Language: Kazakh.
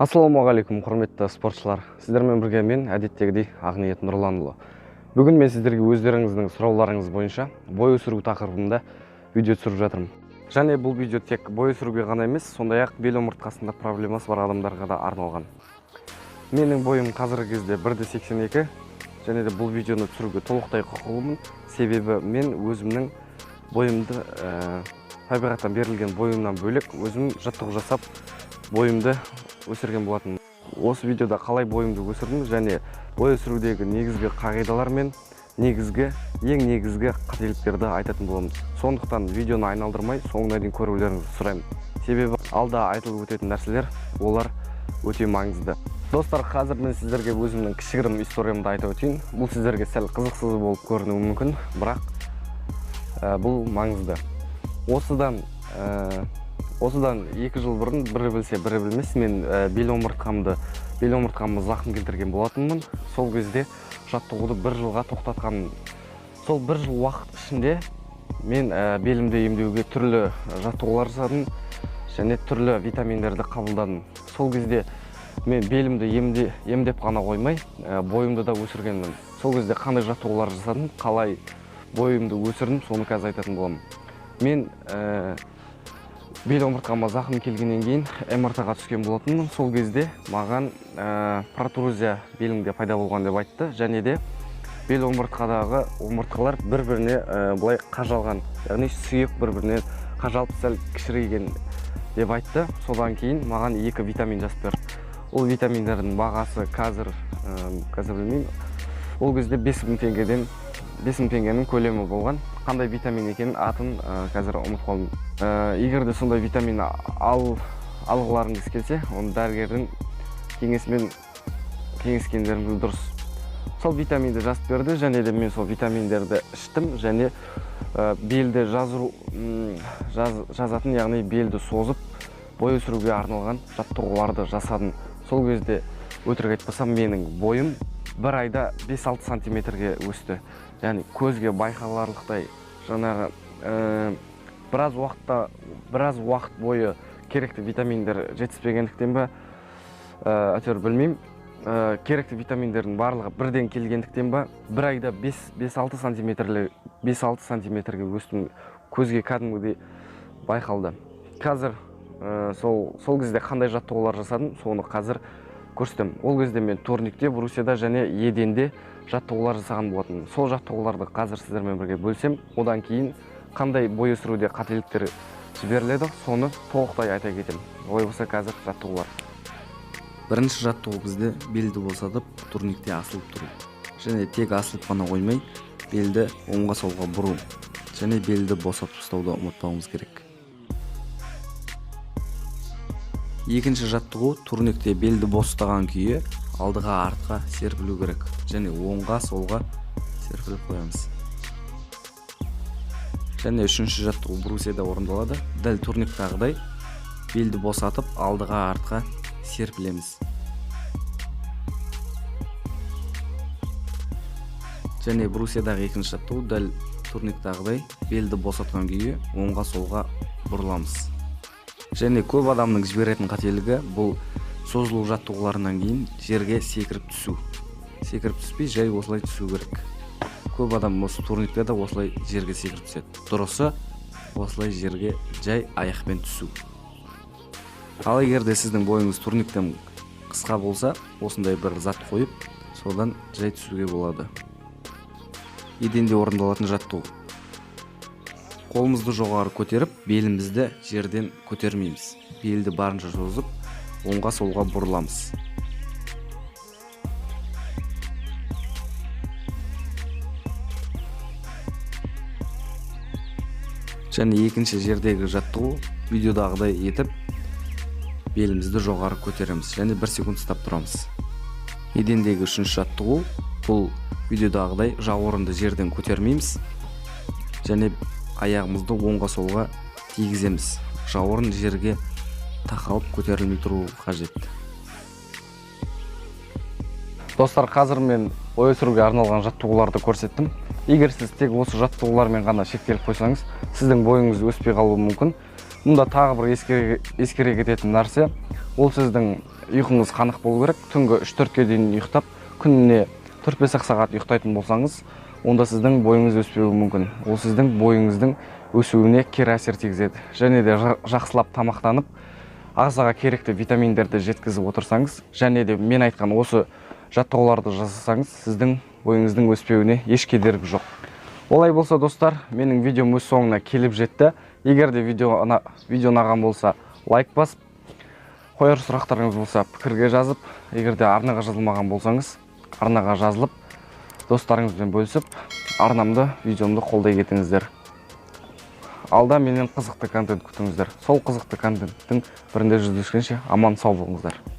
Ассалаумағалейкум, құрметті спортшылар. Сіздермен бірге мен әдеттегідей Ақниет Нұрланұлы. Бүгін мен сіздерге өздеріңіздің сұрауларыңыз бойынша бой өсіру тақырыбында видео түсіріп жатырмын. Және бұл видео тек бой өсіруге ғана емес, сондай-ақ бел омыртқасында проблемасы бар адамдарға да арналған. Менің бойым қазіргі кезде 1,82 және де бұл видеоны түсіруге толықтай құқылымын. Себебі мен өзімнің бойымды табиғаттан берілген бойымнан бөлек өзім жаттығу жасап бойымды өсірген болатын. Осы видеода қалай бойымды өсірдім және бой өсірудегі негізгі қағидалар мен ең негізгі қателіктерді айтатын боламыз. Сондықтан видеоны айналдырмай соңына дейін көрулеріңізді сұраймын. Себебі алда айтылып өтетін нәрселер олар өте маңызды. Достар, қазір мен сіздерге өзімнің кішігірім историямды айтып өтейін. Бұл сіздерге сәл қызықсыз болып көрінуі мүмкін, бірақ бұл маңызды. Осыдан 2 жыл бұрын, бірі білсе, бірі білмес, мен бел омыртқамды зақым келтірген болатынмын. Сол кезде жаттығуды 1 жылға тоқтатқанмын. Сол 1 жыл уақыт ішінде мен белімді емдеуге түрлі жаттығулар жасадым және түрлі витаминдерді қабылдадым. Сол кезде мен белімді емдеп қана қоймай, бойымды да өсіргенмін. Сол кезде қандай жаттығулар жасадым, қалай бойымды өсірдім, соны қазір айтатын боламын. Мен бел омыртқама зақым келгеннен кейін МРТ-ға түскен болатынмын. Сол кезде маған протрузия белімде пайда болған деп айтты, және де бел омыртқадағы омыртқалар бір-біріне былай қажалған, яғни сүйек бір-біріне қажалып сәл кішірейген деп айтты. Содан кейін маған 2 витамин жазып берді. Ол витаминдердің бағасы қазір білмеймін. Ол кезде 5.000 теңгенің көлемі болған. Қандай витамин екенін атын қазір ұмытып қалдым. Егер де сондай витамин алғыларыңыз келсе, оны дәрігердің кеңескендеріңіз дұрыс. Сол витаминді жазып берді, және де мен сол витаминдерді іштім, және белді жазатын, яғни белді созып, бой өсіруге арналған жаттығуларды жасадым. Сол кезде өтірік айтпасам, менің бойым 1 айда 5-6 сантиметрге өсті. Яғни көзге байқаларлықтай жаңағы біраз уақыт бойы керекті витаминдер жетіспегендіктен бе, әйтеуір білмеймін, керекті витаминдердің барлығы бірден келгендіктен бе, 1 айда 5-6 сантиметрге өстім, көзге кәдімгідей байқалды. Қазір сол кезде қандай жаттығулар жасадым, соны қазір көрсетем. Ол кезде мен турникте, брусияда және еденде жаттығулар жасаған болатын. Сол жаттығуларды қазір сіздермен бірге бөлсем, одан кейін қандай бой өсіруде қателіктер жіберіледі, соны толықтай айта кетемін. Олай болса қазір жаттығулар. Бірінші жаттығу бізде белді босатып, турникте асылып тұру. Және тек асылып қана қоймай, белді оңға солға бұру. Және белді босатып ұстауды ұмытпауымыз керек. Екінші жаттығу турникте белді бостаған күйі алдыға артқа серпілу керек. Және оңға солға серпіліп қоямыз. Және үшінші жаттығу брусияда орындалады. Дәл турниктағыдай белді босатып алдыға артқа серпілеміз. Және брусиядағы екінші жаттығу дәл турниктағыдай белді босатқан күйі оңға солға бұрыламыз. Және көп адамның жіберетін қателігі бұл созылу жаттығуларынан кейін жерге секіріп түсу. Секіріп түспей, жай осылай түсу керек. Көп адам осы турникте де осылай жерге секіріп түседі. Дұрысы осылай жерге жай аяқпен түсу. Ал егер де сіздің бойыңыз турниктен қысқа болса, осындай бір зат қойып, содан жай түсуге болады. Еденде орындалатын жаттығу. Қолымызды жоғары көтеріп, белімізді жерден көтермейміз. Белді барынша созып, оңға солға бұрыламыз. Және екінші жердегі жаттығу видеодағыдай етіп, белімізді жоғары көтереміз. Және 1 секунд ұстап тұрамыз. Едендегі үшінші жаттығу бұл видеодағыдай жауырынды жерден көтермейміз. Және аяғымызды оңға солға тигіземіз. Жауырын жерге тақалып көтерілмей тұру қажет. Достар, қазір мен бой өсіруге арналған жаттығуларды көрсеттім. Егер сіз тек осы жаттығулармен ғана шектеліп қойсаңыз, сіздің бойыңыз өспей қалуы мүмкін. Мұнда тағы бір ескере кететін нәрсе, ол сіздің ұйқыңыз қанық болу керек. Түнгі 3-4-ке дейін ұйықтап, күніне 4-5 сағат ұйықтайтын болсаңыз, онда сіздің бойыңыз өспеуі мүмкін. Ол сіздің бойыңыздың өсуіне кері әсер тигізеді. Және де жақсылап тамақтанып, ағзаға керекті витаминдерді жеткізіп отырсаңыз, және де мен айтқан осы жаттығуларды жасасаңыз, сіздің бойыңыздың өспеуіне еш кедергі жоқ. Олай болса, достар, менің видеом өз соңына келіп жетті. Егер де видео ұнаған болса, лайк басып, қояр сұрақтарыңыз болса, пікірге жазып, егер де арнаға жазылмаған болсаңыз, арнаға жазылып, достарыңызбен бөлісіп, арнамды, видеомды қолдай кетіңіздер. Алда менен қызықты контент күтіңіздер. Сол қызықты контенттің бірінде жүздескенше аман сау болыңыздар.